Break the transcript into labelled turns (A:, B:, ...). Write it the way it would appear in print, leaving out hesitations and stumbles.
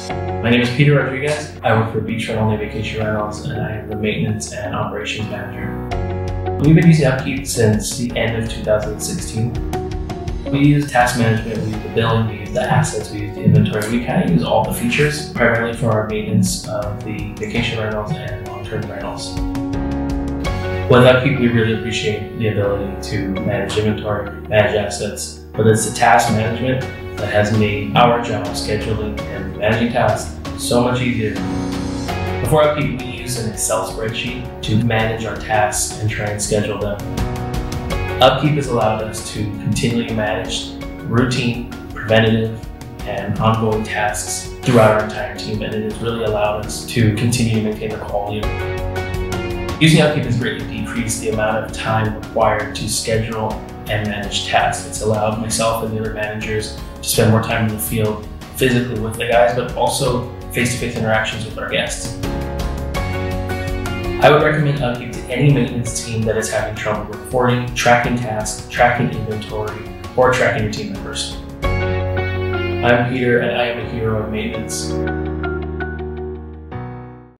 A: My name is Peter Rodriguez. I work for Beachfront Only Vacation Rentals, and I am the maintenance and operations manager. We've been using UpKeep since the end of 2016. We use task management, we use the billing, we use the assets, we use the inventory. We kind of use all the features, primarily for our maintenance of the vacation rentals and long-term rentals. With UpKeep, we really appreciate the ability to manage inventory, manage assets, but it's the task management that has made our job scheduling and managing tasks so much easier. Before UpKeep, we used an Excel spreadsheet to manage our tasks and try and schedule them. UpKeep has allowed us to continually manage routine, preventative, and ongoing tasks throughout our entire team, and it has really allowed us to continue to maintain the quality. Using UpKeep has greatly decreased the amount of time required to schedule and manage tasks. It's allowed myself and the other managers to spend more time in the field physically with the guys, but also face-to-face interactions with our guests. I would recommend UpKeep to any maintenance team that is having trouble reporting, tracking tasks, tracking inventory, or tracking your team members. I'm Peter, and I am a hero of maintenance.